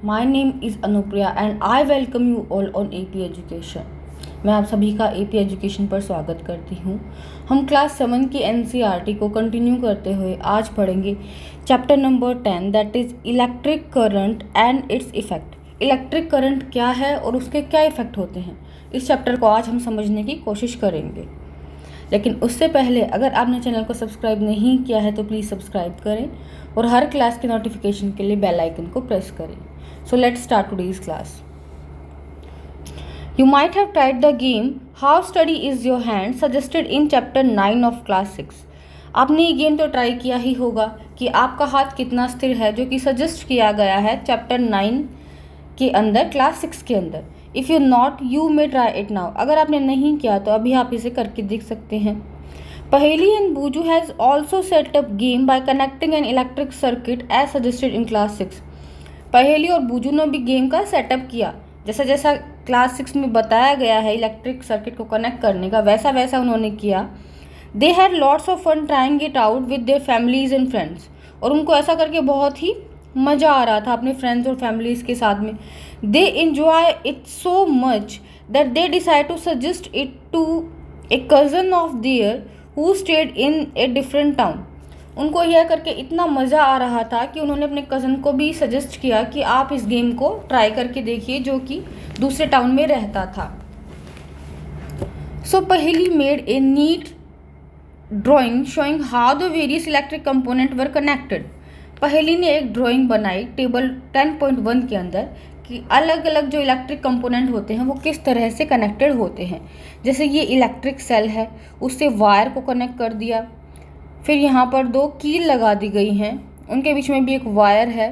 My name is Anupriya and I welcome you all on AP Education. मैं आप सभी का AP एजुकेशन पर स्वागत करती हूँ। हम क्लास 7 की NCERT को कंटिन्यू करते हुए आज पढ़ेंगे chapter number 10 that is electric current and it's effect. Electric current क्या है और उसके क्या इफ़ेक्ट होते हैं, इस चैप्टर को आज हम समझने की कोशिश करेंगे। लेकिन उससे पहले अगर आपने चैनल को सब्सक्राइब नहीं किया है तो प्लीज़ सब्सक्राइब करें और हर क्लास के नोटिफिकेशन के लिए बेल आइकन को प्रेस करें। So let's start today's class. You might have tried the game How Steady Is Your Hand suggested in chapter 9 of class 6. आपने ये गेम तो ट्राई किया ही होगा कि आपका हाथ कितना स्थिर है, जो कि सजेस्ट किया गया है चैप्टर 9 के अंदर, क्लास 6 के अंदर। If you not you may try it now. अगर आपने नहीं किया तो अभी आप इसे करके देख सकते हैं। Paheli and Boojho has also set up game by connecting an electric circuit as suggested in class 6। Paheli और बूजू ने भी गेम का सेटअप किया, जैसा जैसा क्लास 6 में बताया गया है इलेक्ट्रिक सर्किट को कनेक्ट करने का, वैसा वैसा उन्होंने किया। They had lots of fun trying it out with their families and friends. और उनको ऐसा करके बहुत ही मज़ा आ रहा था अपने फ्रेंड्स और फैमिलीज़ के साथ में। They enjoy it so much that they decide to suggest it to a cousin of their who stayed in a different town. उनको यह करके इतना मज़ा आ रहा था कि उन्होंने अपने कज़न को भी सजेस्ट किया कि आप इस गेम को ट्राई करके देखिए, जो कि दूसरे टाउन में रहता था। So Paheli made a neat drawing showing how the various electric component were connected. Paheli ने एक ड्राइंग बनाई टेबल 10.1 के अंदर कि अलग अलग जो इलेक्ट्रिक कंपोनेंट होते हैं वो किस तरह से कनेक्टेड होते हैं। जैसे ये इलेक्ट्रिक सेल है, उससे वायर को कनेक्ट कर दिया। फिर यहाँ पर 2 कील लगा दी गई हैं, उनके बीच में भी एक वायर है,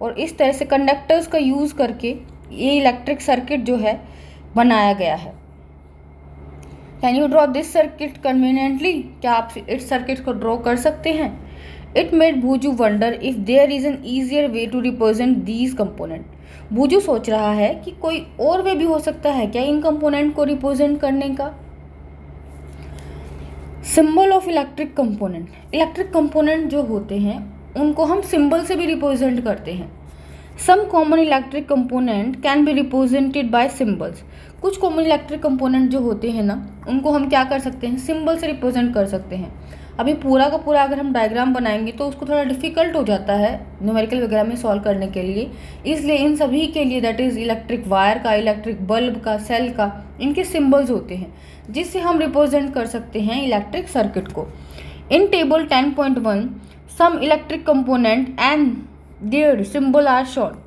और इस तरह से कंडक्टर्स का यूज़ करके ये इलेक्ट्रिक सर्किट जो है बनाया गया है। Can you draw this circuit conveniently? क्या आप इस सर्किट को ड्रॉ कर सकते हैं? It made Boojho wonder if there is an easier way to represent these component. Boojho सोच रहा है कि कोई और वे भी हो सकता है क्या इन कंपोनेंट को रिप्रेजेंट करने का। Symbol of electric component. Electric component जो होते हैं उनको हम सिंबल से भी रिप्रेजेंट करते हैं। Some common electric component can be represented by symbols. कुछ कॉमन इलेक्ट्रिक कंपोनेंट जो होते हैं ना, उनको हम क्या कर सकते हैं, सिंबल से रिप्रेजेंट कर सकते हैं। अभी पूरा का पूरा अगर हम डायग्राम बनाएंगे तो उसको थोड़ा डिफिकल्ट हो जाता है न्यूमेरिकल वगैरह में सॉल्व करने के लिए। इसलिए इन सभी के लिए दैट इज़ इलेक्ट्रिक वायर का, इलेक्ट्रिक बल्ब का, सेल का, इनके सिंबल्स होते हैं जिससे हम रिप्रेजेंट कर सकते हैं इलेक्ट्रिक सर्किट को। In table 10.1 some electric component and their symbol are shown.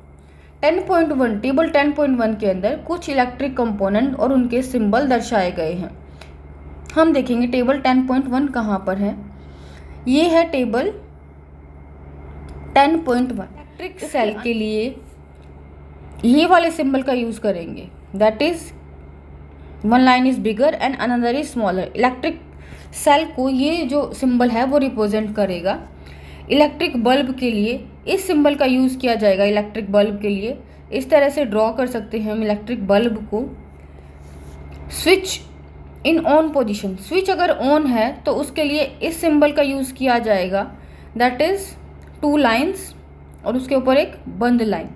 10.1 table 10.1 के अंदर कुछ इलेक्ट्रिक कंपोनेंट और उनके सिंबल दर्शाए गए हैं। हम देखेंगे टेबल 10.1 कहाँ पर है। ये है टेबल 10.1। इलेक्ट्रिक सेल के लिए ये वाले सिंबल का यूज़ करेंगे, that is one line is bigger and another is smaller. Electric cell को ये जो सिंबल है वो रिप्रेजेंट करेगा। इलेक्ट्रिक बल्ब के लिए इस सिंबल का यूज़ किया जाएगा। इलेक्ट्रिक बल्ब के लिए इस तरह से ड्रॉ कर सकते हैं हम इलेक्ट्रिक बल्ब को। Switch in on position. Switch अगर ऑन है तो उसके लिए इस सिंबल का यूज़ किया जाएगा, दैट इज़ 2 लाइन्स और उसके ऊपर एक बंद लाइन।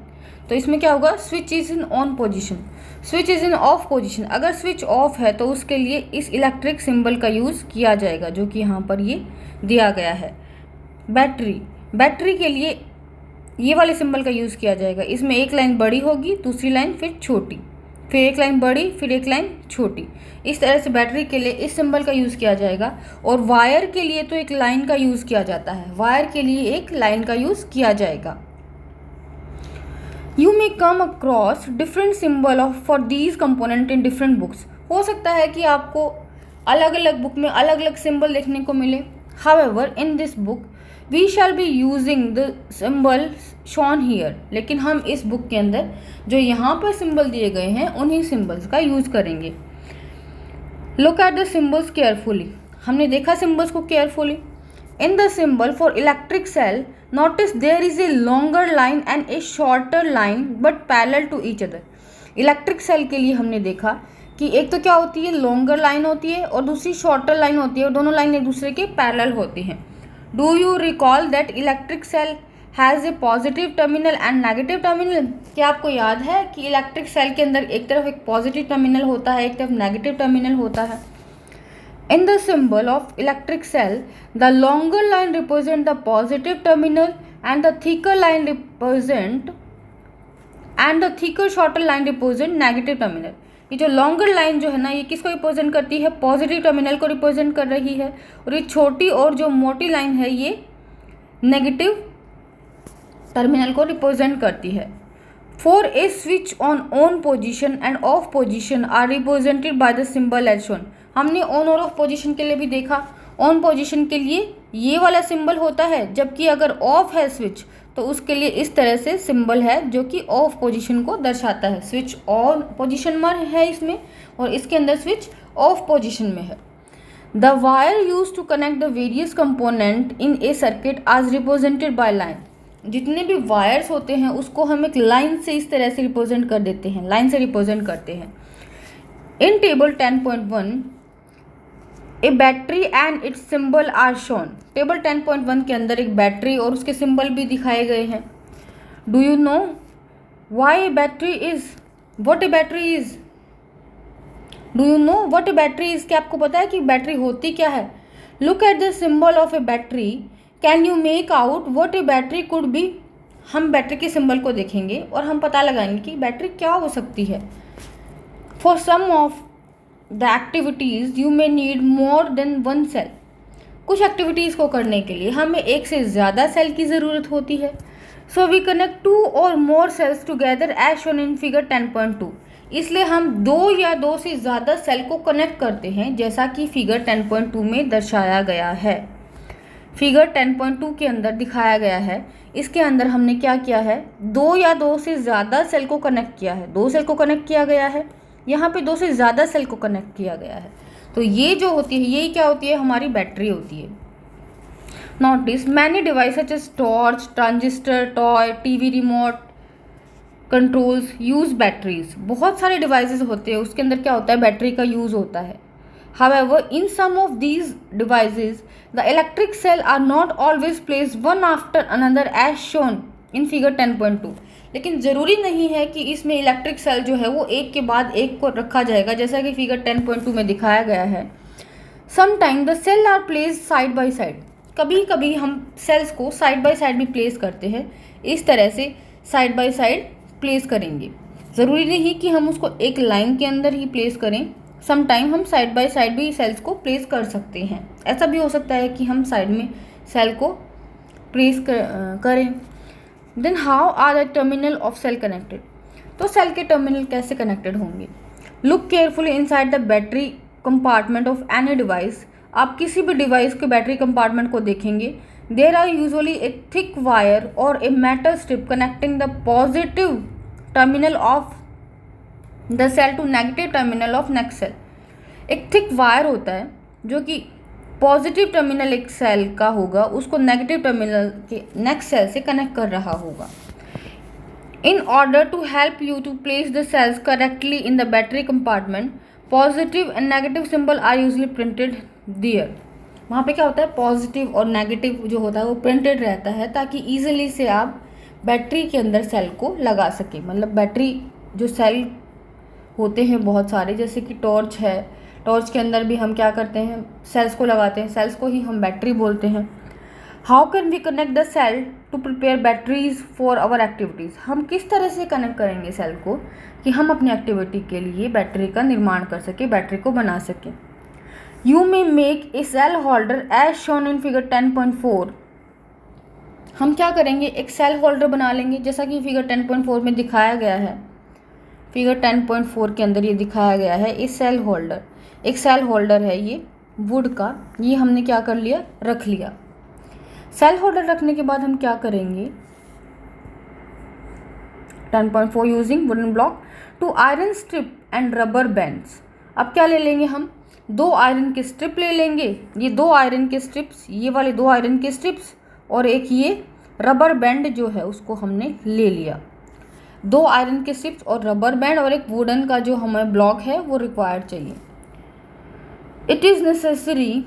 तो इसमें क्या होगा, switch is in on position. Switch is in of position. अगर स्विच ऑफ है तो उसके लिए इस इलेक्ट्रिक सिंबल का यूज़ किया जाएगा, जो कि यहाँ पर ये दिया गया है। बैटरी। बैटरी के लिए ये वाले सिंबल का यूज़ किया जाएगा। इसमें एक लाइन बड़ी होगी, दूसरी लाइन फिर छोटी, फिर एक लाइन बड़ी, फिर एक लाइन छोटी। इस तरह से बैटरी के लिए इस सिंबल का यूज़ किया जाएगा। और वायर के लिए तो एक लाइन का यूज़ किया जाता है, वायर के लिए एक लाइन का यूज़ किया जाएगा। You may come across different symbol of for these component in different books. हो सकता है कि आपको अलग अलग बुक में अलग अलग सिंबल देखने को मिले। However, in this book, we shall be using the symbols shown here. लेकिन हम इस बुक के अंदर जो यहाँ पर सिंबल दिए गए हैं उन्हीं सिंबल्स का यूज़ करेंगे। Look at the symbols carefully. हमने देखा सिंबल्स को carefully. In the symbol for electric cell, notice there is a longer line and a shorter line but parallel to each other. Electric cell के लिए हमने देखा कि एक तो क्या होती है, लॉन्गर लाइन होती है और दूसरी शॉर्टर लाइन होती है, और दोनों लाइन एक दूसरे के पैरेलल होती हैं। Do you recall that electric cell has a positive terminal and negative terminal. क्या आपको याद है कि इलेक्ट्रिक सेल के अंदर एक तरफ एक पॉजिटिव टर्मिनल होता है, एक तरफ नेगेटिव टर्मिनल होता है। In the symbol of electric cell, the longer line represent the positive terminal and the thicker shorter line represent negative terminal। ये जो लॉन्गर लाइन जो है ना, ये किसको रिप्रेजेंट करती है? पॉजिटिव टर्मिनल को रिप्रेजेंट कर रही है। और ये छोटी और जो मोटी लाइन है ये नेगेटिव टर्मिनल को रिप्रेजेंट करती है। For a switch on position and off position are represented by the symbol as shown। हमने ऑन और ऑफ पोजीशन के लिए भी देखा। ऑन पोजीशन के लिए ये वाला सिंबल होता है, जबकि अगर ऑफ है स्विच तो उसके लिए इस तरह से सिंबल है जो कि ऑफ पोजीशन को दर्शाता है। स्विच ऑन पोजीशन में है इसमें, और इसके अंदर स्विच ऑफ पोजीशन में है। The wire use to connect the various component in a circuit as represented by line. जितने भी वायर्स होते हैं उसको हम एक लाइन से इस तरह से रिप्रेजेंट कर देते हैं, लाइन से रिप्रेजेंट करते हैं। In table 10.1 a battery and its symbol are shown. Table 10.1 के अंदर एक बैटरी और उसके सिंबल भी दिखाए गए हैं। Do you know why A battery is what A battery is? Do you know what A battery is? क्या आपको पता है कि बैटरी होती क्या है? Look at the symbol of A battery, can you make out what A battery could be? हम battery के सिंबल को देखेंगे और हम पता लगाएंगे कि बैटरी क्या हो सकती है। For some of the activities you may need more than one cell. कुछ एक्टिविटीज़ को करने के लिए हमें एक से ज़्यादा सेल की ज़रूरत होती है। सो वी कनेक्ट 2 और more cells together as shown in figure 10.2। इसलिए हम 2 या 2 से ज़्यादा सेल को कनेक्ट करते हैं, जैसा कि फिगर 10.2 में दर्शाया गया है। फिगर 10.2 के अंदर दिखाया गया है। इसके अंदर हमने क्या किया है? 2 या 2 से ज़्यादा सेल को कनेक्ट किया है। 2 सेल को कनेक्ट किया गया है, यहाँ पे 2 से ज़्यादा सेल को कनेक्ट किया गया है। तो ये जो होती है, यही क्या होती है? हमारी बैटरी होती है। Notice many device such as torch, transistor, toy, TV remote controls use batteries. बहुत सारे डिवाइसेस होते हैं, उसके अंदर क्या होता है? बैटरी का यूज़ होता है। However, in some of these devices, the electric cell are not always placed one after another as shown in figure 10.2। लेकिन ज़रूरी नहीं है कि इसमें इलेक्ट्रिक सेल जो है वो एक के बाद एक को रखा जाएगा, जैसा कि फिगर 10.2 में दिखाया गया है। Sometimes the cell are placed side by side। कभी कभी हम सेल्स को साइड बाय साइड भी प्लेस करते हैं। इस तरह से साइड बाय साइड प्लेस करेंगे। ज़रूरी नहीं कि हम उसको एक लाइन के अंदर ही प्लेस करें। समटाइम हम साइड बाय साइड भी सेल्स को प्लेस कर सकते हैं। ऐसा भी हो सकता है कि हम साइड में सेल को प्लेस करें। Then how are the terminal of cell connected? तो सेल के टर्मिनल कैसे कनेक्टेड होंगे? Look carefully inside the battery compartment of any device. आप किसी भी डिवाइस के बैटरी कंपार्टमेंट को देखेंगे। There are usually a thick wire और a metal strip connecting the positive terminal of the cell to negative terminal of next cell. एक thick wire होता है जो कि पॉजिटिव टर्मिनल एक सेल का होगा, उसको नेगेटिव टर्मिनल के नेक्स्ट सेल से कनेक्ट कर रहा होगा। In order to help you to place the cells correctly in the battery compartment, positive and negative symbol are usually printed there. वहाँ पे क्या होता है? पॉजिटिव और नेगेटिव जो होता है वो प्रिंटेड रहता है, ताकि ईजिली से आप बैटरी के अंदर सेल को लगा सकें। मतलब बैटरी जो सेल होते हैं बहुत सारे, जैसे कि टॉर्च है, टॉर्च के अंदर भी हम क्या करते हैं? सेल्स को लगाते हैं। सेल्स को ही हम बैटरी बोलते हैं। How can we connect the cell to prepare batteries for our activities? हम किस तरह से कनेक्ट करेंगे सेल को कि हम अपनी एक्टिविटी के लिए बैटरी का निर्माण कर सकें, बैटरी को बना सकें। You may make a cell holder as shown in figure 10.4। हम क्या करेंगे? एक सेल होल्डर बना लेंगे, जैसा कि फिगर 10.4 में दिखाया गया है। फिगर 10.4 के अंदर ये दिखाया गया है इस सेल होल्डर। एक सेल होल्डर है ये वुड का, ये हमने क्या कर लिया? रख लिया। सेल होल्डर रखने के बाद हम क्या करेंगे? 10.4 using wooden block two iron strip and rubber bands. अब क्या ले लेंगे हम? 2 आयरन के स्ट्रिप ले लेंगे। ये 2 आयरन के स्ट्रिप्स, ये वाले 2 आयरन के स्ट्रिप्स और एक ये रबर बैंड जो है उसको हमने ले लिया। 2 आयरन के स्ट्रिप्स और रबर बैंड और एक वुडन का जो हमें ब्लॉक है वो रिक्वायर्ड चाहिए। It is necessary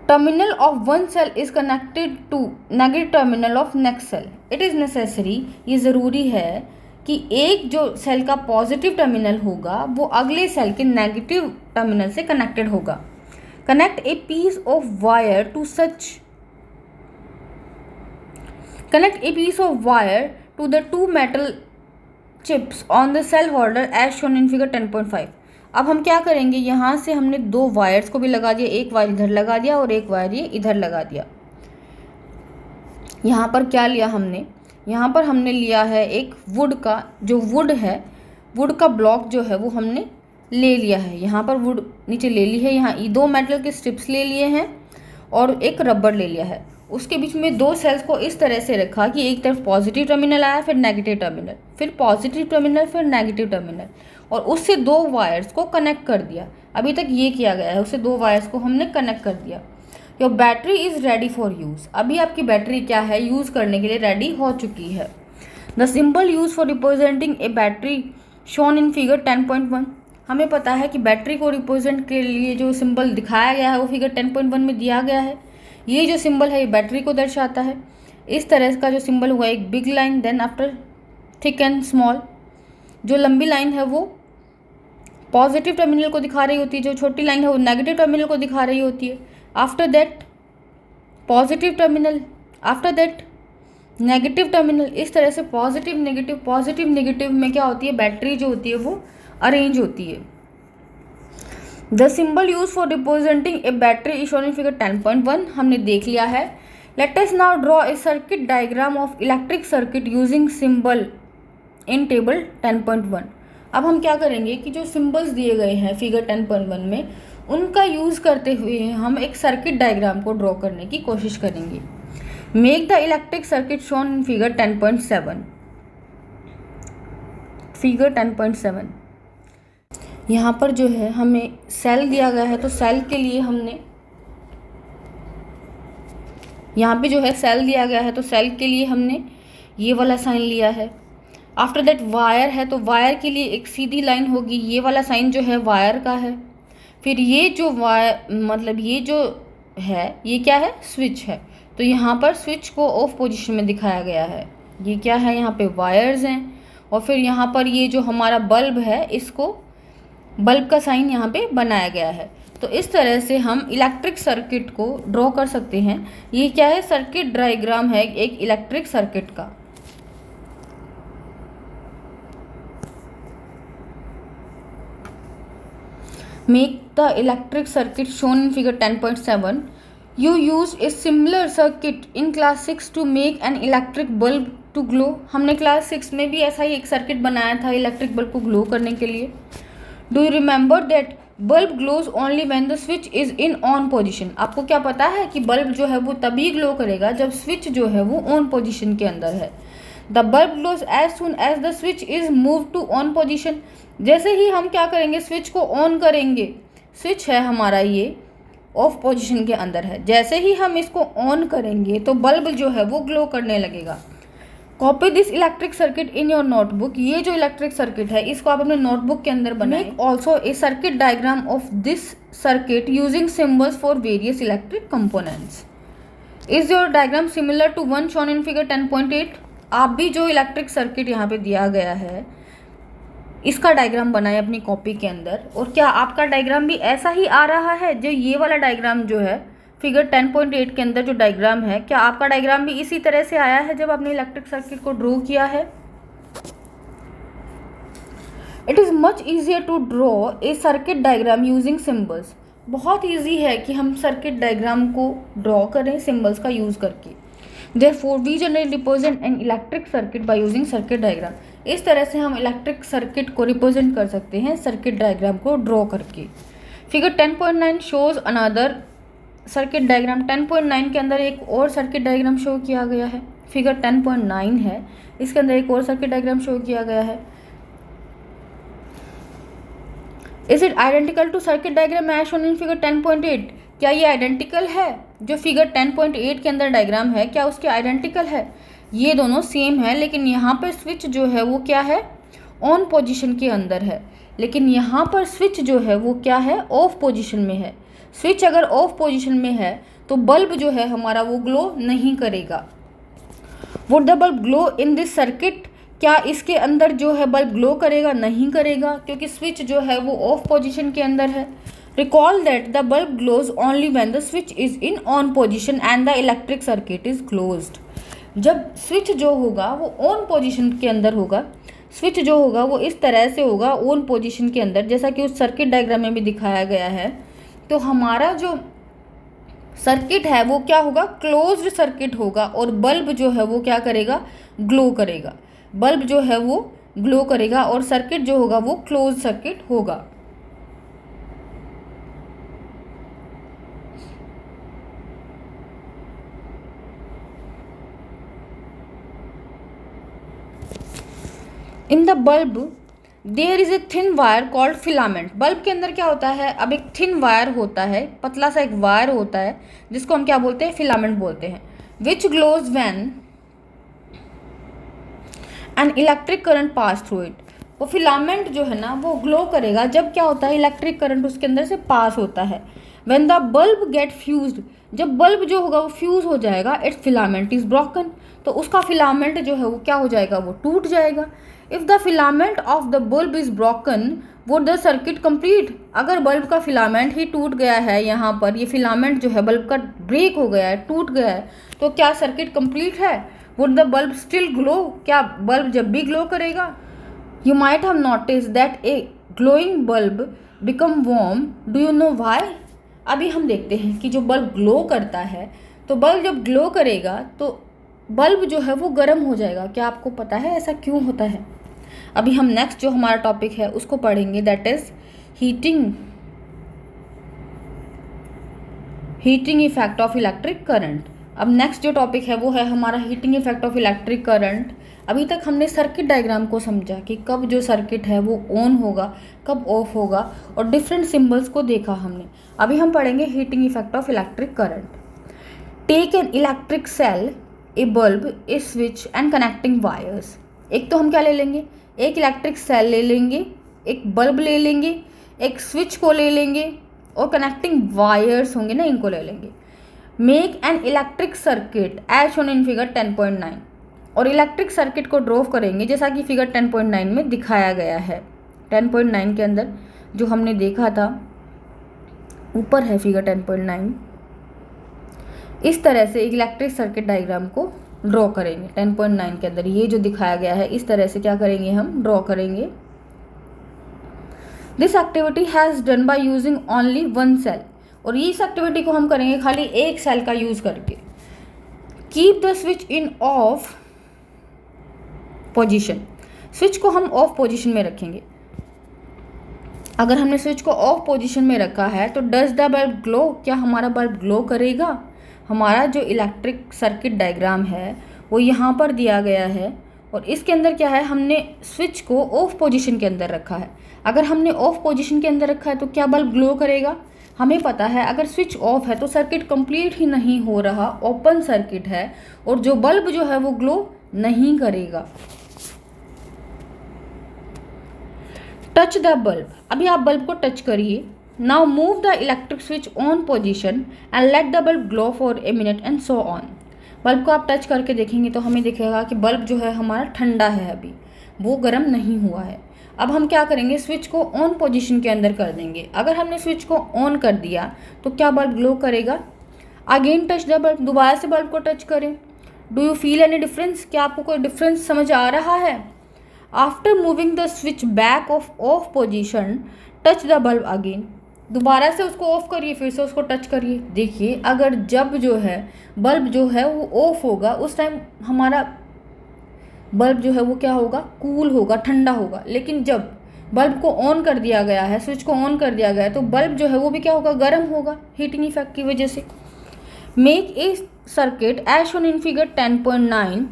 terminal of one cell is connected to negative terminal of next cell. It is necessary, ये ज़रूरी है कि एक जो सेल का पॉजिटिव टर्मिनल होगा वो अगले सेल के नेगेटिव टर्मिनल से कनेक्टेड होगा. Connect a piece of wire to the two metal chips on the cell holder as shown in figure 10.5. अब हम क्या करेंगे, यहाँ से हमने दो वायर्स को भी लगा दिया, एक वायर इधर लगा दिया और एक वायर ये इधर लगा दिया. यहाँ पर क्या लिया हमने, यहाँ पर हमने लिया है एक वुड का, जो वुड है, वुड का ब्लॉक जो है वो हमने ले लिया है. यहाँ पर वुड नीचे ले ली है, यहाँ दो मेटल के स्ट्रिप्स ले लिए हैं और एक रबर ले लिया है. उसके बीच में दो सेल्स को इस तरह से रखा कि एक तरफ पॉजिटिव टर्मिनल आया, फिर नेगेटिव टर्मिनल, फिर पॉजिटिव टर्मिनल, फिर नेगेटिव टर्मिनल, और उससे दो वायर्स को कनेक्ट कर दिया. अभी तक ये किया गया है, उससे दो वायर्स को हमने कनेक्ट कर दिया. Your battery is ready for use. अभी आपकी बैटरी क्या है, यूज़ करने के लिए रेडी हो चुकी है. The symbol use for representing A battery shown in figure 10.1. हमें पता है कि बैटरी को रिप्रेजेंट के लिए जो सिंबल दिखाया गया है वो फिगर 10.1 में दिया गया है. ये जो सिंबल है ये बैटरी को दर्शाता है. इस तरह का जो सिंबल हुआ, एक big line, then after thick and small. जो लंबी लाइन है वो पॉजिटिव टर्मिनल को दिखा रही होती है, जो छोटी लाइन है वो नेगेटिव टर्मिनल को दिखा रही होती है. After that positive terminal, after that negative terminal. इस तरह से पॉजिटिव नेगेटिव में क्या होती है, बैटरी जो होती है वो अरेंज होती है. The symbol use for representing A battery is shown in figure 10.1 हमने देख लिया है. Let us now draw a circuit diagram of electric circuit using symbol in table 10.1. अब हम क्या करेंगे कि जो सिंबल्स दिए गए हैं फिगर 10.1 में, उनका यूज़ करते हुए हम एक सर्किट डायग्राम को ड्रॉ करने की कोशिश करेंगे. Make the electric circuit shown in figure 10.7. Figure 10.7 यहाँ पर जो है हमें सेल दिया गया है, तो सेल के लिए हमने यहाँ पे जो है सेल दिया गया है, तो सेल के लिए हमने ये वाला साइन लिया है. आफ्टर दैट वायर है, तो वायर के लिए एक सीधी लाइन होगी, ये वाला साइन जो है वायर का है. फिर ये जो वायर मतलब ये जो है ये क्या है, स्विच है. तो यहाँ पर स्विच को ऑफ पोजीशन में दिखाया गया है. ये क्या है, यहाँ पे वायर्स हैं. और फिर यहाँ पर ये जो हमारा बल्ब है, इसको बल्ब का साइन यहाँ पे बनाया गया है. तो इस तरह से हम इलेक्ट्रिक सर्किट को ड्रॉ कर सकते हैं. ये क्या है, सर्किट डायग्राम है एक इलेक्ट्रिक सर्किट का. Make the electric circuit shown in figure 10.7. You use a similar circuit in class 6 to make an electric bulb to glow. हमने क्लास 6 में भी ऐसा ही एक सर्किट बनाया था इलेक्ट्रिक बल्ब को ग्लो करने के लिए. Do you remember that bulb glows only when the switch is in on position. आपको क्या पता है कि बल्ब जो है वो तभी ग्लो करेगा जब स्विच जो है वो ऑन पोजिशन के अंदर है. The bulb glows as soon as the switch is move to on position. जैसे ही हम क्या करेंगे, स्विच को ऑन करेंगे, स्विच है हमारा ये ऑफ पोजीशन के अंदर है, जैसे ही हम इसको ऑन करेंगे तो बल्ब जो है वो ग्लो करने लगेगा. Copy this electric circuit in your notebook. ये जो इलेक्ट्रिक सर्किट है इसको आप अपने नोटबुक के अंदर बनाएं. Make also a circuit diagram of this circuit using symbols for various electric components. Is your diagram similar to one shown in figure 10.8. आप भी जो इलेक्ट्रिक सर्किट यहाँ पे दिया गया है इसका डायग्राम बनाएं अपनी कॉपी के अंदर. और क्या आपका डायग्राम भी ऐसा ही आ रहा है, जो ये वाला डायग्राम जो है फिगर 10.8 के अंदर जो डायग्राम है, क्या आपका डायग्राम भी इसी तरह से आया है जब आपने इलेक्ट्रिक सर्किट को ड्रॉ किया है. It is much easier to draw a circuit diagram using symbols. बहुत ईजी है कि हम सर्किट डायग्राम को ड्रॉ करें सिम्बल्स का यूज़ करके. Therefore, we generally represent an electric circuit by using circuit diagram. इस तरह से हम इलेक्ट्रिक सर्किट को रिप्रेजेंट कर सकते हैं सर्किट डायग्राम को ड्रॉ करके. Figure 10.9 shows another circuit diagram. 10.9 के अंदर एक और सर्किट डायग्राम शो किया गया है. फिगर 10.9 है, इसके अंदर एक और सर्किट डायग्राम शो किया गया है. Is it identical to circuit diagram as shown in figure 10.8. क्या ये आइडेंटिकल है, जो फिगर 10.8 के अंदर डायग्राम है क्या उसके आइडेंटिकल है. ये दोनों सेम है, लेकिन यहाँ पर स्विच जो है वो क्या है, ऑन पोजीशन के अंदर है. लेकिन यहाँ पर स्विच जो है वो क्या है, ऑफ पोजीशन में है. स्विच अगर ऑफ पोजीशन में है तो बल्ब जो है हमारा वो ग्लो नहीं करेगा। Would the bulb glow in this circuit, क्या इसके अंदर जो है बल्ब ग्लो करेगा? नहीं करेगा, क्योंकि स्विच जो है वो ऑफ पोजीशन के अंदर है। Recall that the bulb glows only when the switch is in on position and the electric circuit is closed. जब स्विच जो होगा वो ऑन पोजीशन के अंदर होगा, स्विच जो होगा वो इस तरह से होगा ऑन पोजीशन के अंदर, जैसा कि उस सर्किट डायग्राम में भी दिखाया गया है। तो हमारा जो सर्किट है वो क्या होगा? क्लोज्ड सर्किट होगा, और बल्ब जो है वो क्या करेगा? ग्लो करेगा। बल्ब जो है वो ग्लो करेगा और सर्किट जो होगा वो क्लोज सर्किट होगा। In the bulb there is a thin wire called filament. Bulb के अंदर क्या होता है? अब एक थिन वायर होता है, पतला सा एक वायर होता है, जिसको हम क्या बोलते हैं? फिलामेंट बोलते हैं। Which glows when an electric current pass through it. वो फिलामेंट जो है ना वो ग्लो करेगा जब क्या होता है? इलेक्ट्रिक करंट उसके अंदर से पास होता है। When the bulb get fused, जब बल्ब जो होगा वो फ्यूज हो जाएगा, इट्स फिलामेंट इज ब्रोकन, तो उसका फिलामेंट जो है वो क्या हो जाएगा? वो टूट जाएगा। If the filament of the bulb is broken would the circuit complete. अगर बल्ब का फिलामेंट ही टूट गया है, यहाँ पर ये फिलामेंट जो है बल्ब का ब्रेक हो गया है, टूट गया है, तो क्या सर्किट कंप्लीट है? Would the bulb still glow, क्या बल्ब जब भी ग्लो करेगा? You might have notice that A glowing bulb become warm, do you know why? अभी हम देखते हैं कि जो बल्ब ग्लो करता है, तो बल्ब जब ग्लो करेगा तो बल्ब जो है वो गर्म हो जाएगा। क्या आपको पता है ऐसा क्यों होता है? अभी हम नेक्स्ट जो हमारा टॉपिक है उसको पढ़ेंगे, that is heating effect of electric current. अब नेक्स्ट जो टॉपिक है वो है हमारा heating effect of electric current. अभी तक हमने सर्किट डायग्राम को समझा कि कब जो सर्किट है वो ऑन होगा, कब ऑफ होगा, और डिफरेंट सिंबल्स को देखा हमने। अभी हम पढ़ेंगे heating effect of electric current. Take an electric cell, a bulb, a switch and connecting wires. एक तो हम क्या ले लेंगे? एक इलेक्ट्रिक सेल ले लेंगे, एक बल्ब ले लेंगे, एक स्विच को ले लेंगे, और कनेक्टिंग वायर्स होंगे ना, इनको ले लेंगे। Make an electric circuit as shown in figure 10.9, और इलेक्ट्रिक सर्किट को ड्रॉ करेंगे जैसा कि फिगर 10.9 में दिखाया गया है। 10.9 के अंदर जो हमने देखा था, ऊपर है फिगर 10.9, इस तरह से एक इलेक्ट्रिक सर्किट डायग्राम को ड्रॉ करेंगे। 10.9 के अंदर ये जो दिखाया गया है इस तरह से क्या करेंगे? हम ड्रॉ करेंगे। This activity has done by using only one cell, और इस एक्टिविटी को हम करेंगे खाली एक सेल का यूज करके। Keep the switch in of position, switch को हम ऑफ पोजीशन में रखेंगे। अगर हमने स्विच को ऑफ पोजीशन में रखा है तो डज द बल्ब ग्लो, क्या हमारा बल्ब ग्लो करेगा? हमारा जो इलेक्ट्रिक सर्किट डायग्राम है वो यहाँ पर दिया गया है, और इसके अंदर क्या है? हमने स्विच को ऑफ पोजीशन के अंदर रखा है। अगर हमने ऑफ पोजीशन के अंदर रखा है तो क्या बल्ब ग्लो करेगा? हमें पता है अगर स्विच ऑफ है तो सर्किट कंप्लीट ही नहीं हो रहा, ओपन सर्किट है, और जो बल्ब जो है वो ग्लो नहीं करेगा। टच द बल्ब, अभी आप बल्ब को टच करिए। Now move the electric switch on position and let the bulb glow for a minute and so on. Bulb को आप टच करके देखेंगे तो हमें दिखेगा कि बल्ब जो है हमारा ठंडा है, अभी वो गर्म नहीं हुआ है। अब हम क्या करेंगे? स्विच को ऑन पोजीशन के अंदर कर देंगे। अगर हमने स्विच को ऑन कर दिया तो क्या बल्ब ग्लो करेगा? अगेन टच द बल्ब, दोबारा से बल्ब को टच करें। Do you feel any difference, क्या आपको कोई डिफरेंस समझ आ रहा है? After moving the switch back of position touch the bulb again, दोबारा से उसको ऑफ करिए, फिर से उसको टच करिए। देखिए अगर जब जो है बल्ब जो है वो ऑफ होगा उस टाइम हमारा बल्ब जो है वो क्या होगा? कूल होगा, ठंडा होगा। लेकिन जब बल्ब को ऑन कर दिया गया है, स्विच को ऑन कर दिया गया है, तो बल्ब जो है वो भी क्या होगा? गर्म होगा, हीटिंग इफेक्ट की वजह से। Make a circuit as shown in figure 10.9,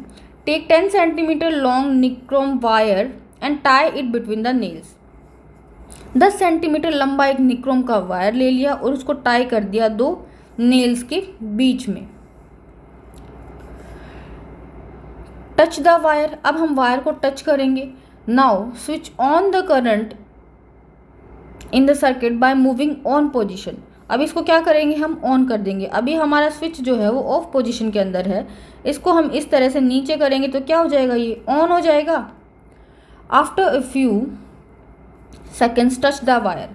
take 10 centimetre long nichrome wire and tie it between the nails. 10 centimetre लंबा एक निक्रोम का वायर ले लिया और उसको टाई कर दिया दो नेल्स के बीच में। टच द वायर, अब हम वायर को टच करेंगे। Now switch on the current in the circuit by moving on position, अब इसको क्या करेंगे, हम ऑन कर देंगे। अभी हमारा स्विच जो है वो ऑफ पोजीशन के अंदर है, इसको हम इस तरह से नीचे करेंगे तो क्या हो जाएगा, ये ऑन हो जाएगा। After a few seconds touch the wire,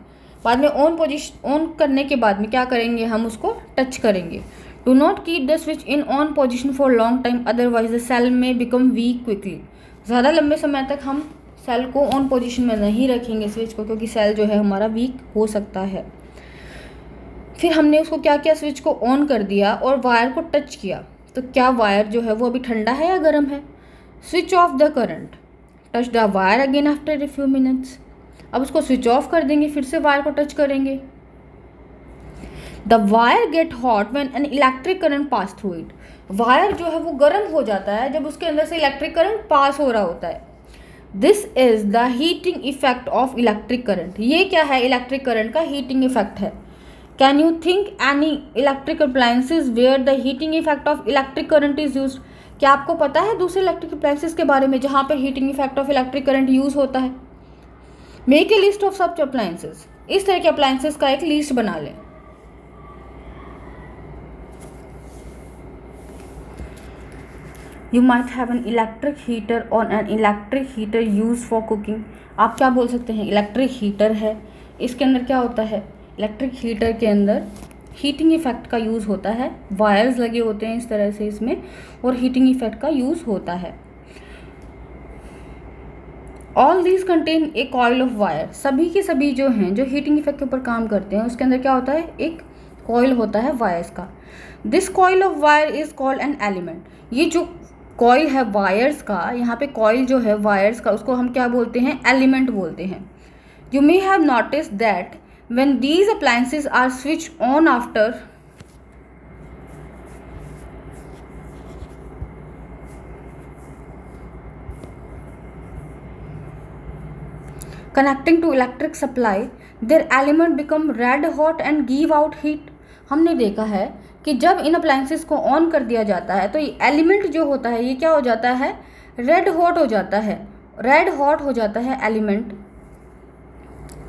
बाद में ऑन करने के बाद में क्या करेंगे, हम उसको टच करेंगे। Do not keep the switch in on position for long time, otherwise the cell may become weak quickly. ज़्यादा लंबे समय तक हम सेल को ऑन पोजीशन में नहीं रखेंगे स्विच को, क्योंकि सेल जो है हमारा वीक हो सकता है। फिर हमने उसको क्या किया, स्विच को ऑन कर दिया और वायर को टच किया, तो क्या वायर जो है वो अभी ठंडा है या गर्म है। Switch off the current, touch the wire again after a few minutes. अब उसको स्विच ऑफ कर देंगे, फिर से वायर को टच करेंगे। The wire get hot when an electric current pass through it. Wire जो है वो गर्म हो जाता है जब उसके अंदर से इलेक्ट्रिक करंट पास हो रहा होता है। This is the heating effect of electric current. ये क्या है, इलेक्ट्रिक करंट का हीटिंग इफेक्ट है। Can you think any electric appliances where the heating effect of electric current is used. क्या आपको पता है दूसरे इलेक्ट्रिक अप्लायंसेज के बारे में जहाँ पर heating effect of electric current use होता है। Make a list of such appliances, इस तरह के अप्लायंसेज का एक लिस्ट बना लें। You might have an electric heater और an electric heater use for cooking. आप क्या बोल सकते हैं, इलेक्ट्रिक हीटर है, इसके अंदर क्या होता है, इलेक्ट्रिक हीटर के अंदर हीटिंग इफेक्ट का यूज़ होता है, वायर्स लगे होते हैं इस तरह से इसमें, और हीटिंग इफेक्ट का यूज़ होता है। All these contain a coil of wire, सभी के सभी जो हैं जो हीटिंग इफेक्ट के ऊपर काम करते हैं उसके अंदर क्या होता है, एक कॉइल होता है वायर्स का। This coil of wire is called an element. ये जो कॉइल है वायर्स का, यहाँ पे कॉइल जो है वायर्स का, उसको हम क्या बोलते हैं, एलिमेंट बोलते हैं। You may have notice that when these appliances are switch on after connecting to electric supply their element become red hot and give out heat. हमने देखा है कि जब इन अप्लायंसेस को ऑन कर दिया जाता है तो ये एलिमेंट जो होता है ये क्या हो जाता है, रेड हॉट हो जाता है। रेड हॉट हो जाता है एलिमेंट,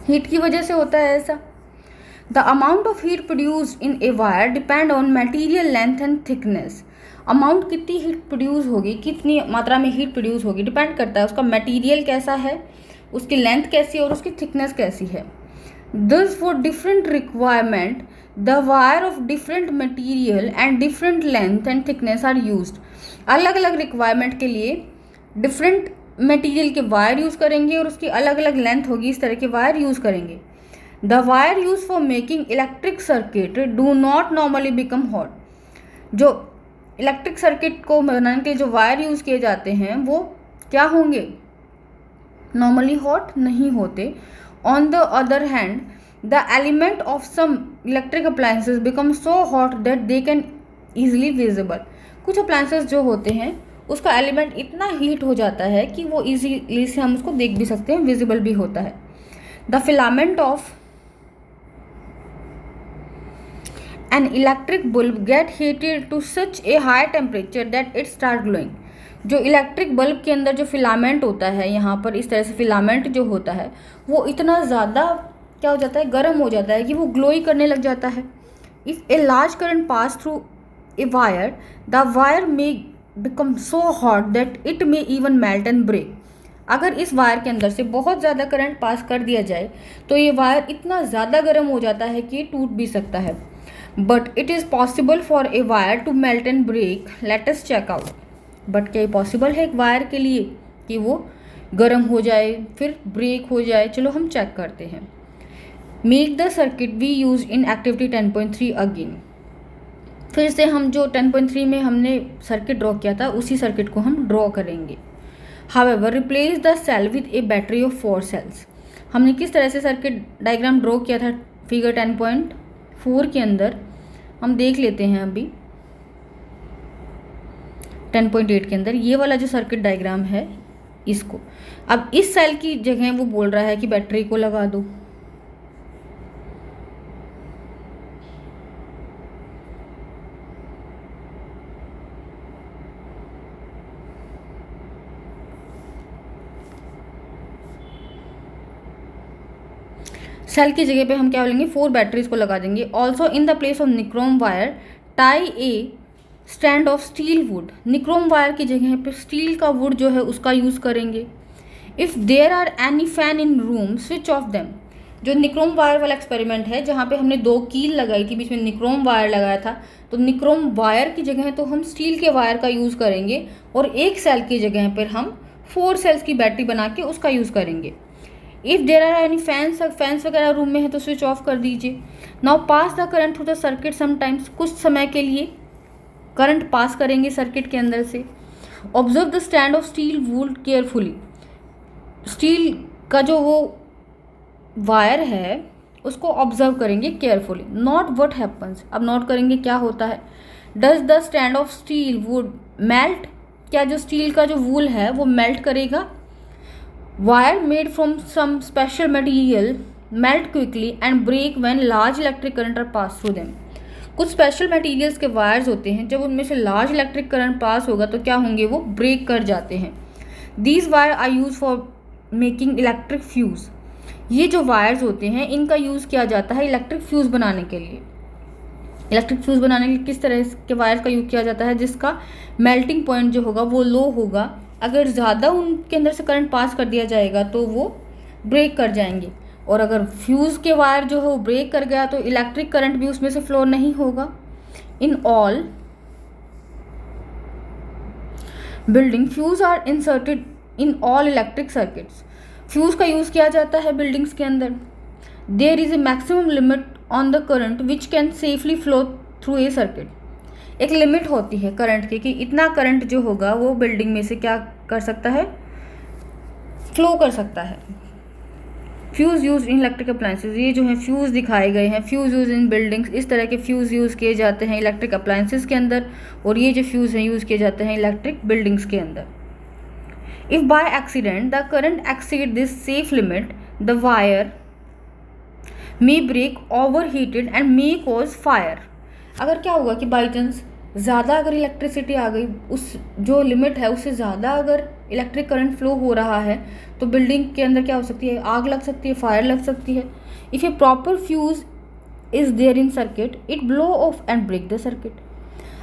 हीट की वजह से होता है ऐसा। The amount of heat produced in a wire depend on material length and thickness. Amount कितनी हीट प्रोड्यूस होगी, कितनी मात्रा में हीट प्रोड्यूस होगी, डिपेंड करता है उसका मटेरियल कैसा है, उसकी लेंथ कैसी है और उसकी थिकनेस कैसी है। Thus for different requirement the wire of different material and different length and thickness are used। अलग अलग रिक्वायरमेंट के लिए डिफरेंट मटेरियल के वायर यूज़ करेंगे और उसकी अलग अलग लेंथ होगी, इस तरह के वायर यूज़ करेंगे। The wire use for making electric circuit do not normally become hot. जो इलेक्ट्रिक सर्किट को बनाने के लिए जो वायर यूज़ किए जाते हैं वो क्या होंगे, नॉर्मली हॉट नहीं होते। On the other hand, the element of some electric appliances become so hot that they can easily visible। कुछ appliances जो होते हैं उसका एलिमेंट इतना हीट हो जाता है कि वो इजीली से हम उसको देख भी सकते हैं, विजिबल भी होता है। The filament of an electric bulb get heated to such a high temperature that it start glowing. जो इलेक्ट्रिक बल्ब के अंदर जो फिलामेंट होता है, यहाँ पर इस तरह से फिलामेंट जो होता है वो इतना ज़्यादा क्या हो जाता है, गर्म हो जाता है कि वो ग्लोई करने लग जाता है। If a large current pass through a wire the wire may become so hot that it may even melt and break. अगर इस वायर के अंदर से बहुत ज़्यादा करंट पास कर दिया जाए तो ये वायर इतना ज़्यादा गर्म हो जाता है कि ये टूट भी सकता है। But it is possible for a wire to melt and break, let us check out. But क्या ये पॉसिबल है एक वायर के लिए कि वो गर्म हो जाए फिर ब्रेक हो जाए, चलो हम चेक करते हैं। Make the circuit we use in activity 10.3 again. फिर से हम जो 10.3 में हमने सर्किट ड्रॉ किया था उसी सर्किट को हम ड्रॉ करेंगे। However replace the cell with a battery of 4 cells. हमने किस तरह से सर्किट डायग्राम ड्रॉ किया था फिगर 10.4 के अंदर, हम देख लेते हैं अभी 10.8 के अंदर ये वाला जो सर्किट डायग्राम है इसको। अब इस सेल की जगह वो बोल रहा है कि बैटरी को लगा दो। सेल की जगह पे हम क्या बोलेंगे, 4 बैटरीज को लगा देंगे। Also in the place of nichrome wire tie A stand of steel would. Nichrome wire की जगह पे स्टील का वुड जो है उसका यूज़ करेंगे। If there are any fan in room switch off them. जो निक्रोम वायर वाला एक्सपेरिमेंट है जहाँ पे हमने 2 कील लगाई थी, बीच में निक्रोम वायर लगाया था, तो निक्रोम वायर की जगह तो हम स्टील के वायर का यूज़ करेंगे और एक सेल की जगह पर हम 4 सेल्स की बैटरी बना के उसका यूज़ करेंगे। If there are any fans वगैरह रूम में है तो स्विच ऑफ कर दीजिए। Now pass the current through the circuit sometimes. कुछ समय के लिए करंट पास करेंगे सर्किट के अंदर से। Observe the stand of steel would carefully. Steel का जो वो वायर है उसको ऑब्जर्व करेंगे केयरफुली। Not what happens. अब नोट करेंगे क्या होता है। Does the stand of steel would melt. क्या जो स्टील का जो वूल है वो मेल्ट करेगा। Wire made from some special material melt quickly and break when large electric current are pass through them. कुछ स्पेशल मटेरियल्स के वायर्स होते हैं, जब उनमें से लार्ज इलेक्ट्रिक करंट पास होगा तो क्या होंगे, वो ब्रेक कर जाते हैं। These wire are use for making electric fuse. ये जो वायर्स होते हैं इनका यूज़ किया जाता है इलेक्ट्रिक फ्यूज़ बनाने के लिए। इलेक्ट्रिक फ्यूज़ बनाने के लिए किस तरह के वायर्स का यूज़ किया जाता है, जिसका मेल्टिंग पॉइंट जो होगा वो लो होगा। अगर ज़्यादा उनके अंदर से करंट पास कर दिया जाएगा तो वो ब्रेक कर जाएंगे, और अगर फ्यूज़ के वायर जो है वो ब्रेक कर गया तो इलेक्ट्रिक करंट भी उसमें से फ्लो नहीं होगा। In all building fuse are inserted in all electric circuits. Fuse का यूज़ किया जाता है बिल्डिंग्स के अंदर। There is a maximum limit on the current which can safely flow through a circuit. एक लिमिट होती है करंट की कि इतना करंट जो होगा वो बिल्डिंग में से क्या कर सकता है, फ्लो कर सकता है। Fuse use in electric appliances. ये जो है फ्यूज़ दिखाए गए हैं, फ्यूज़ यूज इन बिल्डिंग्स। इस तरह के फ्यूज़ यूज़ किए जाते हैं इलेक्ट्रिक अप्लायंसेज के अंदर, और ये जो फ्यूज़ हैं यूज़ किए जाते हैं इलेक्ट्रिक बिल्डिंग्स के अंदर। If by accident the current exceed this safe limit the wire may break over heated and may cause fire. अगर क्या होगा कि बाई चांस ज़्यादा अगर इलेक्ट्रिसिटी आ गई, उस जो लिमिट है उससे ज़्यादा अगर इलेक्ट्रिक करंट फ्लो हो रहा है तो बिल्डिंग के अंदर क्या हो सकती है, आग लग सकती है, फायर लग सकती है। If a proper fuse is there in circuit it blow off and break the circuit.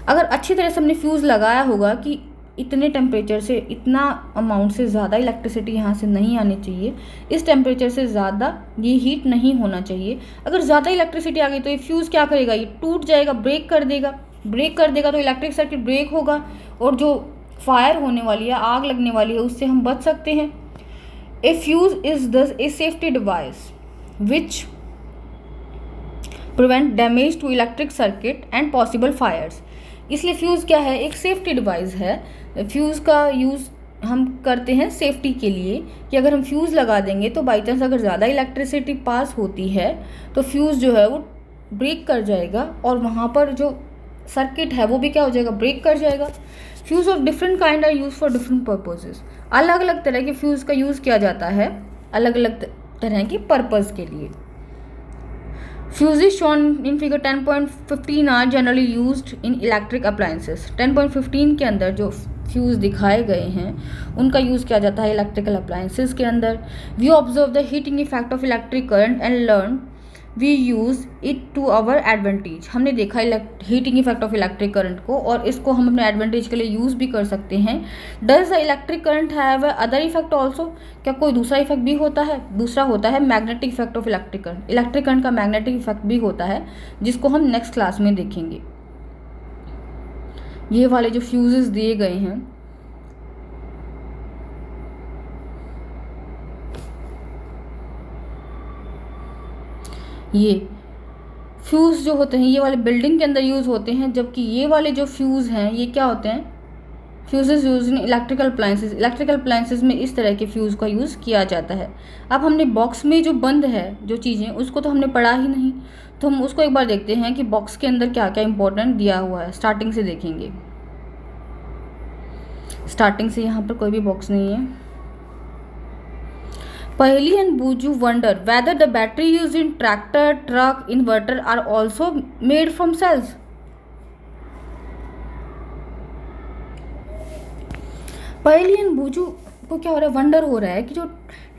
अगर अच्छी तरह से हमने फ्यूज़ लगाया होगा कि इतने टेम्परेचर से, इतना अमाउंट से ज़्यादा इलेक्ट्रिसिटी यहाँ से नहीं आनी चाहिए, इस टेम्परेचर से ज़्यादा ये हीट नहीं होना चाहिए। अगर ज़्यादा इलेक्ट्रिसिटी आ गई तो ये फ्यूज़ क्या करेगा, ये टूट जाएगा, ब्रेक कर देगा। ब्रेक कर देगा तो इलेक्ट्रिक सर्किट ब्रेक होगा, और जो फायर होने वाली है, आग लगने वाली है, उससे हम बच सकते हैं। ए fuse is thus a safety device which prevent damage to electric circuit and possible fires. इसलिए फ्यूज़ क्या है, एक सेफ्टी डिवाइस है। फ्यूज़ का यूज़ हम करते हैं सेफ्टी के लिए, कि अगर हम फ्यूज़ लगा देंगे तो बाई चांस अगर ज़्यादा इलेक्ट्रिसिटी पास होती है तो फ्यूज़ जो है वो ब्रेक कर जाएगा, और वहाँ पर जो सर्किट है वो भी क्या हो जाएगा, ब्रेक कर जाएगा। Fuse of different kind are use for different purposes. अलग अलग तरह के फ्यूज़ का यूज़ किया जाता है अलग अलग तरह के पर्पज़ के लिए। Fuses shown in figure 10.15 are generally used in electric appliances। 10.15 के अंदर जो फ्यूज़ दिखाए गए हैं उनका यूज़ किया जाता है इलेक्ट्रिकल अप्लायंसेस के अंदर। We observe the heating effect of electric current and learn we use it to our advantage. हमने देखा heating effect of electric current को, और इसको हम अपने एडवांटेज के लिए यूज़ भी कर सकते हैं। Does the electric current have other effect also. क्या कोई दूसरा इफेक्ट भी होता है? दूसरा होता है magnetic effect of electric current. Electric current का मैग्नेटिक इफेक्ट भी होता है, जिसको हम नेक्स्ट क्लास में देखेंगे। ये वाले जो फ्यूजेस दिए गए हैं ये फ्यूज़ जो होते हैं ये वाले बिल्डिंग के अंदर यूज़ होते हैं, जबकि ये वाले जो फ्यूज़ हैं ये क्या होते हैं, fuses use in electrical appliances. Electrical appliances में इस तरह के फ्यूज़ का यूज़ किया जाता है। अब हमने बॉक्स में जो बंद है जो चीज़ें, उसको तो हमने पढ़ा ही नहीं, तो हम उसको एक बार देखते हैं कि बॉक्स के अंदर क्या क्या इंपॉर्टेंट दिया हुआ है। स्टार्टिंग से देखेंगे। स्टार्टिंग से यहाँ पर कोई भी बॉक्स नहीं है। Paheli and Buju wonder whether the battery used in tractor, truck, inverter are also made from cells. पहेली एंड बूजू को क्या हो रहा है, वंडर हो रहा है कि जो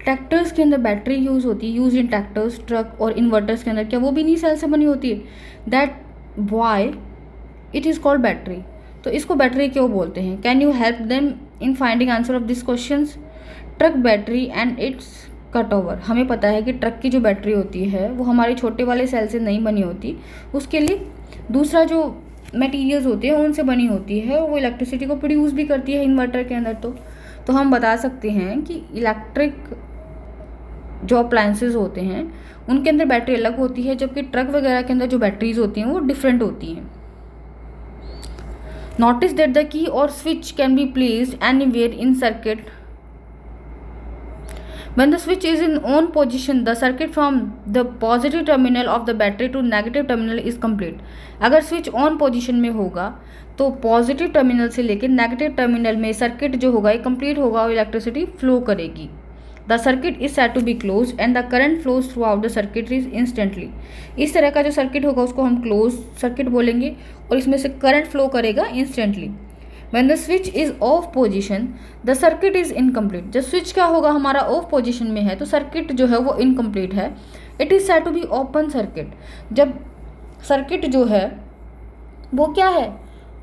ट्रैक्टर्स के अंदर बैटरी यूज़ होती है, यूज इन ट्रैक्टर्स, ट्रक और इन्वर्टर्स के अंदर, क्या वो भी नहीं सेल से बनी होती है? That why it is called battery. तो इसको बैटरी क्यों बोलते हैं? Can you help them in finding answer of this question? Truck battery and it's cut over. हमें पता है कि ट्रक की जो बैटरी होती है वो हमारे छोटे वाले सेल से नहीं बनी होती, उसके लिए दूसरा जो मटेरियल्स होते हैं उनसे बनी होती है, वो इलेक्ट्रिसिटी को प्रोड्यूस भी करती है इन्वर्टर के अंदर। तो हम बता सकते हैं कि इलेक्ट्रिक जो अप्लायंसेस होते हैं उनके अंदर बैटरी अलग होती है, जबकि ट्रक वगैरह के अंदर जो बैटरीज होती हैं वो डिफरेंट होती हैं। नोटिस दैट द की और switch can be placed anywhere in circuit. When the switch is in on position, the circuit from the positive terminal of the battery to negative terminal is complete. अगर switch on position में होगा तो positive terminal से लेकर negative terminal में circuit जो होगा ये कंप्लीट होगा और इलेक्ट्रिसिटी फ्लो करेगी। The circuit is set to be close and the current flows throughout the circuit is instantly. इस तरह का जो सर्किट होगा उसको हम क्लोज सर्किट बोलेंगे और इसमें से करंट फ्लो करेगा instantly. When the switch is off position, the circuit is incomplete. जब स्विच क्या होगा हमारा ऑफ पोजीशन में है तो सर्किट जो है वो इनकम्प्लीट है। It is said to be open circuit. जब सर्किट जो है वो क्या है,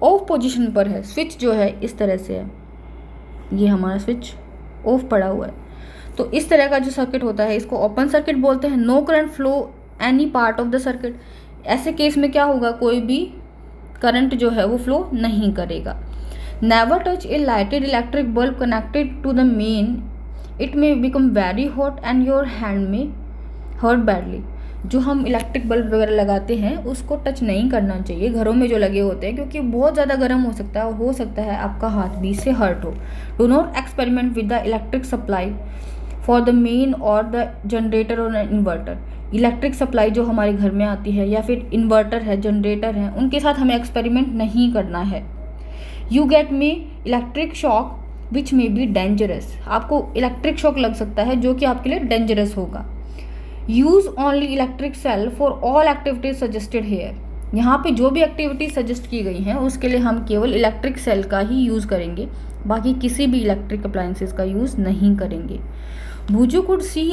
ऑफ पोजीशन पर है, स्विच जो है इस तरह से है, ये हमारा स्विच ऑफ पड़ा हुआ है, तो इस तरह का जो सर्किट होता है इसको ओपन सर्किट बोलते हैं। No current flow any part of the circuit. ऐसे केस में क्या होगा, कोई भी करंट जो है वो फ्लो नहीं करेगा। Never touch a lighted electric bulb connected to the main. It may become very hot and your hand may hurt badly. जो हम इलेक्ट्रिक बल्ब वगैरह लगाते हैं उसको टच नहीं करना चाहिए, घरों में जो लगे होते हैं, क्योंकि बहुत ज़्यादा गर्म हो सकता है और हो सकता है आपका हाथ भी इससे हर्ट हो। Do not experiment with the electric supply for the main और द जनरेटर और इन्वर्टर। इलेक्ट्रिक सप्लाई जो हमारे घर में आती है या फिर इन्वर्टर है, जनरेटर है, उनके साथ हमें एक्सपेरिमेंट नहीं करना है। You get may electric shock which may be dangerous. आपको इलेक्ट्रिक शॉक लग सकता है जो कि आपके लिए डेंजरस होगा। Use only electric cell for all activities suggested here. यहाँ पे जो भी एक्टिविटीज सजेस्ट की गई हैं उसके लिए हम केवल इलेक्ट्रिक सेल का ही यूज़ करेंगे, बाकी किसी भी इलेक्ट्रिक अप्लायंसेस का यूज़ नहीं करेंगे। Boojho could see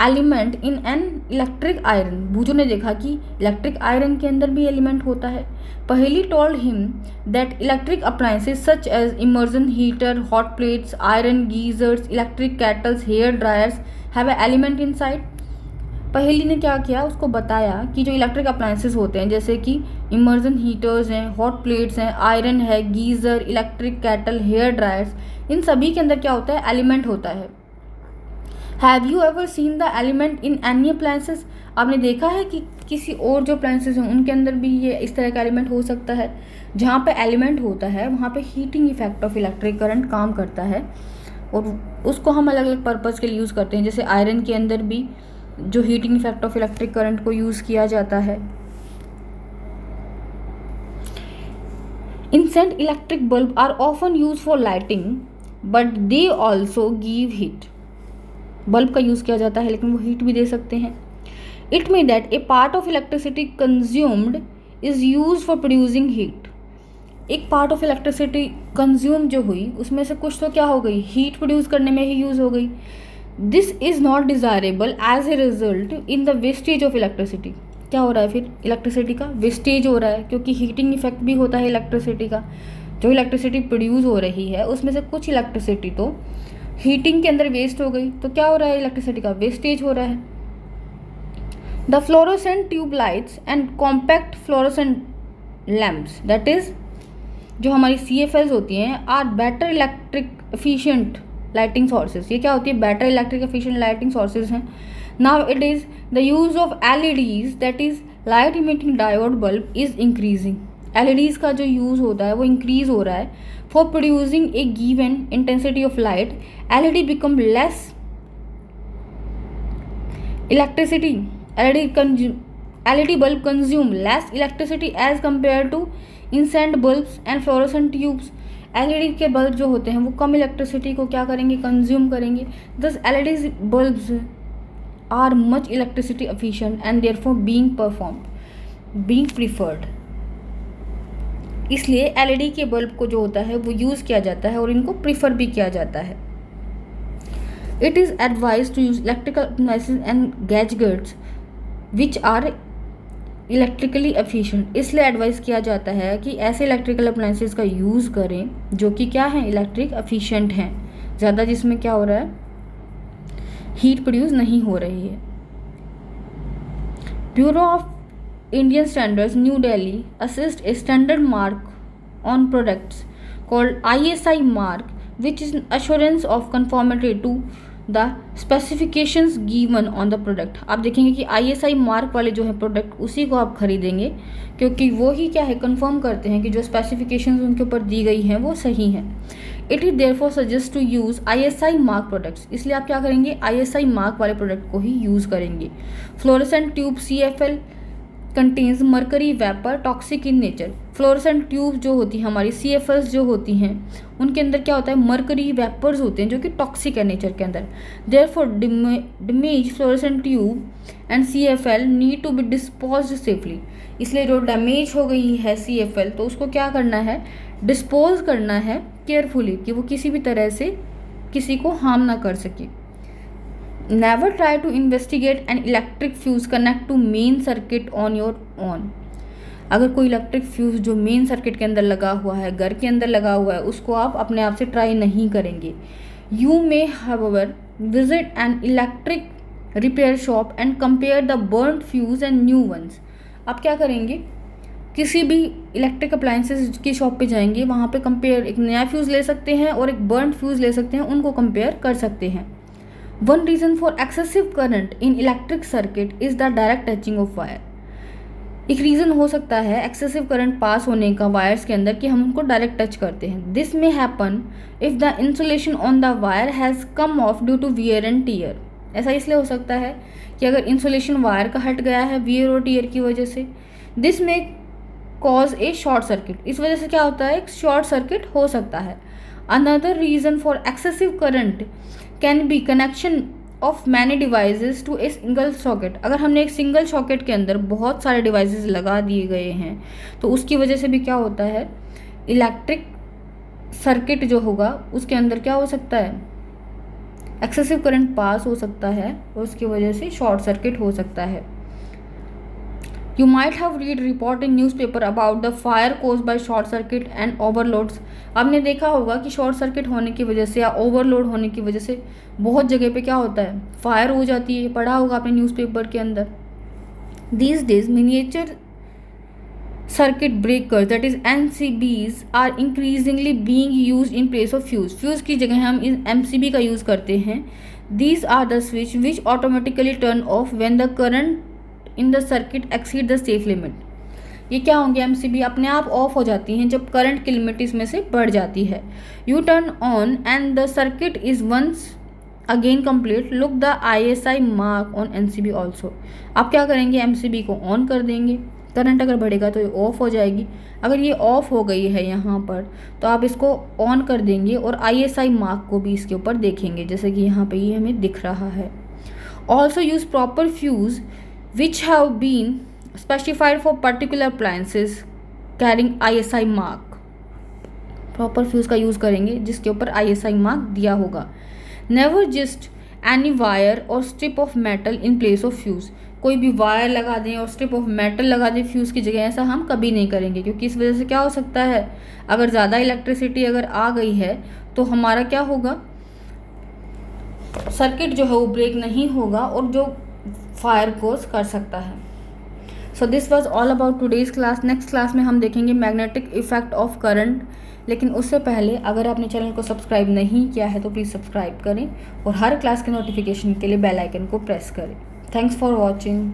element in an electric iron. Boojho ने देखा कि इलेक्ट्रिक आयरन के अंदर भी एलिमेंट होता है। Paheli told him that electric appliances such as immersion heater, hot plates, iron geysers, electric kettles, hair dryers have a element inside. Paheli ने क्या किया, उसको बताया कि जो इलेक्ट्रिक अप्लायंसेस होते हैं जैसे कि इमर्जन हीटर्स हैं, हॉट प्लेट्स हैं, आयरन है, geyser, electric kettle, hair dryers, इन सभी के अंदर क्या होता है, एलिमेंट होता है। Have you ever seen the element in any appliances. आपने देखा है कि किसी और जो अप्लायंसेस हैं उनके अंदर भी ये इस तरह का एलिमेंट हो सकता है। जहाँ पे एलिमेंट होता है वहाँ पे heating effect of electric current काम करता है और उसको हम अलग अलग पर्पज़ के लिए यूज़ करते हैं। जैसे आयरन के अंदर भी जो heating effect of electric current को यूज़ किया जाता है। Incandescent electric bulb are often use for lighting but they also give heat. Bulb का यूज़ किया जाता है लेकिन वो हीट भी दे सकते हैं। It mean that A part of electricity consumed is use for producing heat. एक पार्ट ऑफ इलेक्ट्रिसिटी कंज्यूम जो हुई उसमें से कुछ तो क्या हो गई, हीट प्रोड्यूस करने में ही यूज़ हो गई। This is not desirable as a result in the wastage of electricity. क्या हो रहा है फिर, इलेक्ट्रिसिटी का वेस्टेज हो रहा है, क्योंकि हीटिंग इफेक्ट भी होता है इलेक्ट्रिसिटी का। जो इलेक्ट्रिसिटी प्रोड्यूस हो रही है उसमें से कुछ इलेक्ट्रिसिटी तो हीटिंग के अंदर वेस्ट हो गई, तो क्या हो रहा है, इलेक्ट्रिसिटी का वेस्टेज हो रहा है। The fluorescent tube lights and compact fluorescent lamps, that is जो हमारी CFLs होती हैं, are better electric efficient lighting sources. ये क्या होती है, better electric efficient lighting sources हैं। Now it is the use of LEDs, that is light emitting diode bulb, is increasing. LEDs का जो यूज़ होता है वो इंक्रीज हो रहा है। For producing a given intensity of light LED become less electricity. LED bulb consume less electricity as compared to incandescent bulbs and fluorescent tubes. LED के bulb जो होते हैं वो कम इलेक्ट्रिसिटी को क्या करेंगे, कंज्यूम करेंगे। Thus LED bulbs are much electricity efficient and therefore being preferred. इसलिए LED के बल्ब को जो होता है वो यूज़ किया जाता है और इनको प्रीफर भी किया जाता है। It is advised to use electrical appliances and gadgets which are electrically efficient. इसलिए एडवाइस किया जाता है कि ऐसे इलेक्ट्रिकल अप्लाइंसेस का यूज़ करें जो कि क्या है, इलेक्ट्रिक एफिशिएंट हैं, ज़्यादा जिसमें क्या हो रहा है, हीट प्रोड्यूस नहीं हो रही है। Bureau of Indian Standards New Delhi assist a standard mark on products called ISI mark which is assurance of conformity to the specifications given on the product. आप देखेंगे कि ISI मार्क वाले जो है प्रोडक्ट उसी को आप खरीदेंगे, क्योंकि वो ही क्या है, कंफर्म करते हैं कि जो स्पेसिफिकेशंस उनके ऊपर दी गई हैं वो सही हैं। It is therefore suggest to use ISI mark products. इसलिए आप क्या करेंगे, ISI मार्क वाले प्रोडक्ट को ही यूज़ करेंगे। Fluorescent tube CFL contains mercury vapour toxic in nature. Fluorescent tube जो होती है हमारी, CFLs जो होती हैं, उनके अंदर क्या होता है, मरकरी वेपर्स होते हैं जो कि टॉक्सिक है नेचर के अंदर। Therefore damage fluorescent tube and CFL need to be disposed safely. इसलिए जो डैमेज हो गई है CFL, तो उसको क्या करना है, डिस्पोज करना है केयरफुली, कि वो किसी भी तरह से किसी को हार्म ना कर सके। Never try to investigate an electric fuse connect to main circuit on your own। अगर कोई इलेक्ट्रिक फ्यूज जो मेन सर्किट के अंदर लगा हुआ है, घर के अंदर लगा हुआ है, उसको आप अपने आप से ट्राई नहीं करेंगे। You may however visit an electric repair shop and compare the burned fuse and new ones. आप क्या करेंगे, किसी भी इलेक्ट्रिक अप्लाइंसेस की शॉप पे जाएंगे, वहाँ पे कंपेयर, एक नया फ्यूज़ ले सकते हैं और एक बर्न्ड फ्यूज़ ले सकते हैं, उनको कंपेयर कर सकते हैं। One reason for excessive current in electric circuit is the direct touching of wire। एक रीज़न हो सकता है एक्सेसिव करंट पास होने का वायर्स के अंदर कि हम उनको डायरेक्ट टच करते हैं। This may happen if the insulation on the wire has come off due to wear and tear. ऐसा इसलिए हो सकता है कि अगर इंसुलेशन वायर का हट गया है वियर और टीयर की वजह से। This may cause A short circuit. इस वजह से क्या होता है, एक शॉर्ट सर्किट हो सकता है। Another reason for excessive current can be connection of many devices to a single socket. अगर हमने एक सिंगल सॉकेट के अंदर बहुत सारे डिवाइसेस लगा दिए गए हैं, तो उसकी वजह से भी क्या होता है, इलेक्ट्रिक सर्किट जो होगा उसके अंदर क्या हो सकता है, एक्सेसिव करंट पास हो सकता है और उसकी वजह से शॉर्ट सर्किट हो सकता है। You might have read report in newspaper about the fire caused by short circuit and overloads। आपने देखा होगा कि शॉर्ट सर्किट होने की वजह से या ओवरलोड होने की वजह से बहुत जगह पे क्या होता है, फायर हो जाती है। पढ़ा होगा आपने न्यूज़पेपर के अंदर। These days miniature circuit breakers that is MCBs are increasingly being used in place of fuse। Fuse की जगह हम इस MCB का यूज़ करते हैं। These are the switch which automatically turn off when the current in the circuit exceed the safe limit. ये क्या होंगे, MCB अपने आप ऑफ हो जाती हैं जब करंट की लिमिट इसमें से बढ़ जाती है। You turn on and the circuit is once again complete, look the ISI mark on MCB also. आप क्या करेंगे, MCB को ऑन कर देंगे, करंट अगर बढ़ेगा तो ये ऑफ हो जाएगी। अगर ये ऑफ हो गई है यहाँ पर, तो आप इसको ऑन कर देंगे और ISI मार्क को भी इसके ऊपर देखेंगे, जैसे कि यहाँ पे ये हमें दिख रहा है। Also use proper fuse which have been specified for particular appliances carrying ISI mark। Proper fuse का यूज़ करेंगे जिसके ऊपर ISI मार्क दिया होगा। नेवर जस्ट एनी वायर और strip of metal in place of fuse. कोई भी वायर लगा दें और स्ट्रिप ऑफ मेटल लगा दें फ्यूज़ की जगह, ऐसा हम कभी नहीं करेंगे, क्योंकि इस वजह से क्या हो सकता है, अगर ज़्यादा इलेक्ट्रिसिटी अगर आ गई है तो हमारा क्या होगा, सर्किट जो है वो ब्रेक नहीं होगा और जो फायर कोज कर सकता है। So this was all about today's class. Next class में हम देखेंगे मैग्नेटिक इफेक्ट ऑफ करंट। लेकिन उससे पहले अगर आपने चैनल को सब्सक्राइब नहीं किया है तो प्लीज़ सब्सक्राइब करें और हर क्लास के नोटिफिकेशन के लिए बेल आइकन को प्रेस करें। Thanks for watching.